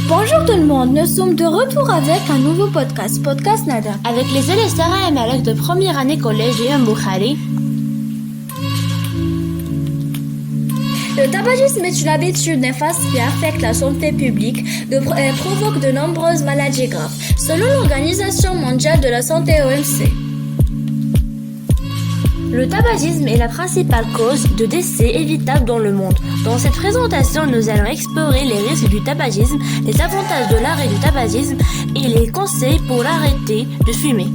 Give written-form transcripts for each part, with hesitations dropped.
Bonjour tout le monde, nous sommes de retour avec un nouveau podcast Nada. Avec les élèves Sarah et Malek de première année collège et Mboukhari. Le tabagisme est une habitude néfaste qui affecte la santé publique et provoque de nombreuses maladies graves, selon l'Organisation mondiale de la santé OMC. Le tabagisme est la principale cause de décès évitable dans le monde. Dans cette présentation, nous allons explorer les risques du tabagisme, les avantages de l'arrêt du tabagisme et les conseils pour arrêter de fumer.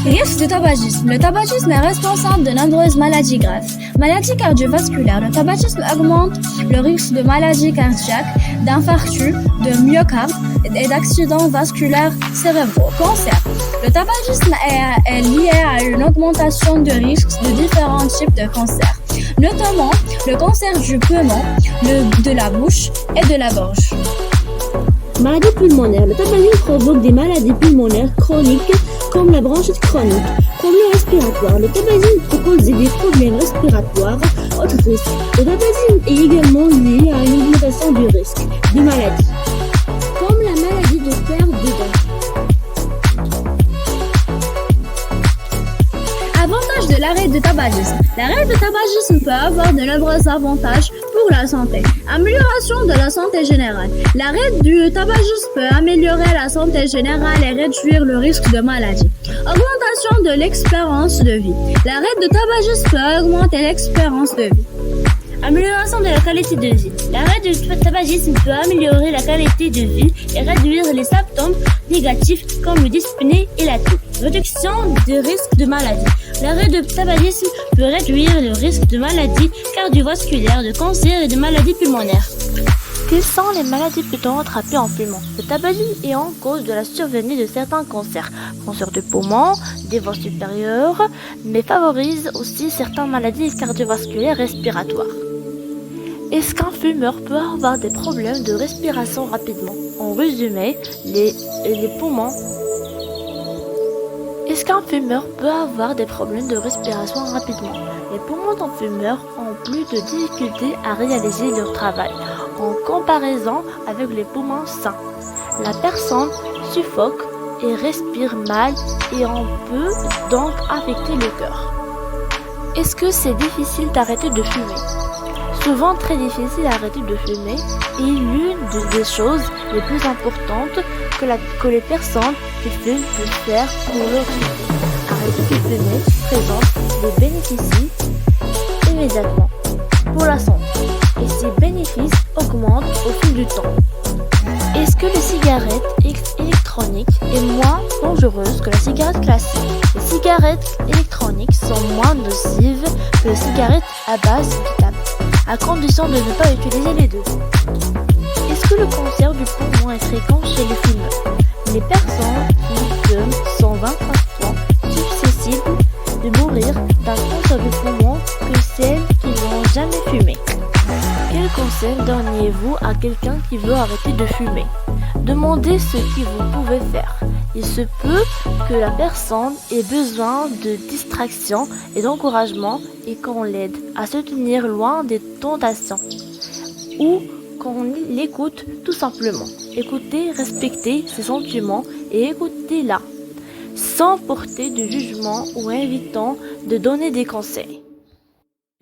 Risque du tabagisme. Le tabagisme est responsable de nombreuses maladies graves. Maladies cardiovasculaires. Le tabagisme augmente le risque de maladies cardiaques, d'infarctus, de myocarde et d'accidents vasculaires cérébraux. Cancer. Le tabagisme est lié à une augmentation de risques de différents types de cancers, notamment le cancer du poumon, de la bouche et de la gorge. Maladies pulmonaires. Le tabagisme provoque des maladies pulmonaires chroniques comme la bronchite chronique. Problèmes respiratoires. Le tabagisme peut causer des problèmes respiratoires. Autre risque. Le tabagisme est également lié à une augmentation du risque de maladies, comme la maladie de perte de dents. Avantages de l'arrêt du tabagisme. L'arrêt du tabagisme peut avoir de nombreux avantages pour la santé. Amélioration de la santé générale. L'arrêt du tabagisme peut améliorer la santé générale et réduire le risque de maladie. Augmentation de l'espérance de vie. L'arrêt du tabagisme peut augmenter l'espérance de vie. Amélioration de la qualité de vie. L'arrêt du tabagisme peut améliorer la qualité de vie et réduire les symptômes négatifs comme le dyspnée et la toux. Réduction des risques de maladie. L'arrêt du tabagisme peut réduire le risque de maladies cardiovasculaires, de cancer et de maladies pulmonaires. Quelles sont les maladies plutôt attrapées en fumant? Le tabagisme est en cause de la survenue de certains cancers, cancer de poumon, des voies supérieures, mais favorise aussi certaines maladies cardiovasculaires respiratoires. Est-ce qu'un fumeur peut avoir des problèmes de respiration rapidement? En résumé, les poumons. Est-ce qu'un fumeur peut avoir des problèmes de respiration rapidement? Les poumons d'un fumeur ont plus de difficultés à réaliser leur travail en comparaison avec les poumons sains. La personne suffoque et respire mal et on peut donc affecter le cœur. Est-ce que c'est difficile d'arrêter de fumer? Souvent très difficile d'arrêter de fumer est l'une des choses les plus importantes que les personnes qui fument peuvent faire pour leur santé. Arrêter de fumer présente des bénéfices immédiatement pour la santé et ces bénéfices augmentent au fil du temps. Est-ce que les cigarettes électroniques est moins dangereuse que la cigarette classique? Les cigarettes électroniques sont moins nocives que les cigarettes à base de tabac, à condition de ne pas utiliser les deux. Est-ce que le cancer du poumon est fréquent chez les fumeurs? Les personnes qui fument sont 25 fois susceptibles de mourir d'un cancer du poumon que celles qui n'ont jamais fumé. Quel conseil donneriez-vous à quelqu'un qui veut arrêter de fumer? Demandez ce que vous pouvez faire. Il se peut que la personne ait besoin de distraction et d'encouragement et qu'on l'aide à se tenir loin des tentations ou qu'on l'écoute tout simplement. Écoutez, respectez ses sentiments et écoutez-la sans porter de jugement ou invitant de donner des conseils.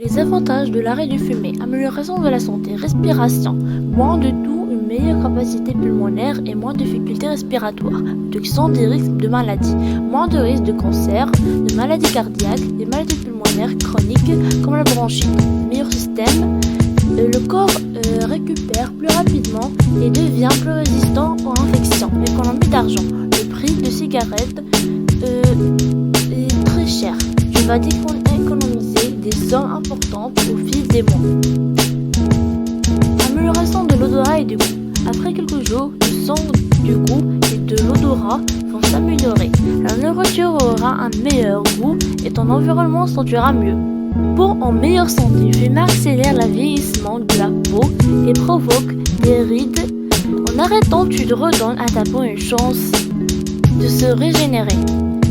Les avantages de l'arrêt du fumer: amélioration de la santé, respiration, moins de toux, une meilleure capacité pulmonaire et moins de difficultés respiratoires, réduction des risques de maladies, moins de risques de cancer, de maladies cardiaques, des maladies pulmonaires chroniques comme la bronchite, meilleur système, le corps récupère plus rapidement et devient plus résistant aux infections, l'économie d'argent, le prix de cigarettes est très cher, tu vas économiser des sommes importantes au fil des mois. Amélioration de l'odorat et du goût. Après quelques jours, le son, du goût et de l'odorat vont s'améliorer. La nourriture aura un meilleur goût et ton environnement se sentira mieux. Pour en meilleure santé, fumer accélère le vieillissement de la peau et provoque des rides. En arrêtant, tu redonnes à ta peau une chance de se régénérer.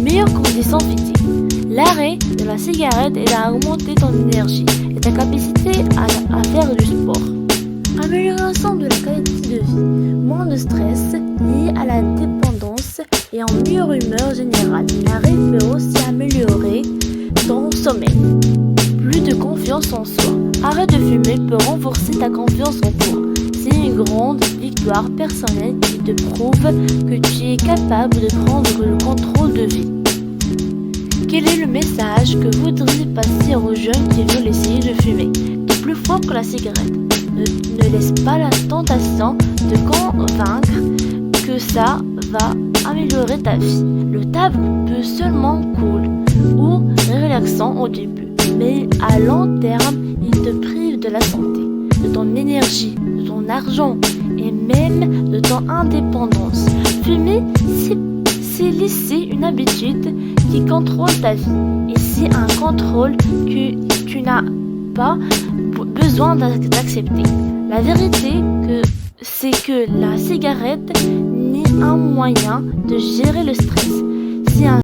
Meilleure condition physique. L'arrêt de la cigarette aide à augmenter ton énergie et ta capacité à faire du sport. Amélioration de la qualité de vie, moins de stress lié à la dépendance et en meilleure humeur générale. L'arrêt peut aussi améliorer ton sommeil. Plus de confiance en soi. Arrêt de fumer peut renforcer ta confiance en toi. C'est une grande victoire personnelle qui te prouve que tu es capable de prendre le contrôle de vie. Quel est le message que vous voudriez passer aux jeunes qui veulent essayer de fumer? C'est plus fort que la cigarette. Ne laisse pas la tentation de convaincre que ça va améliorer ta vie. Le tabac peut seulement cool ou relaxant au début, mais à long terme, il te prive de la santé, de ton énergie, de ton argent et même de ton indépendance. Fumer, c'est laisser une habitude qui contrôle ta vie. Et c'est un contrôle que tu n'as pas besoin d'accepter. La vérité, c'est que la cigarette n'est un moyen de gérer le stress. C'est un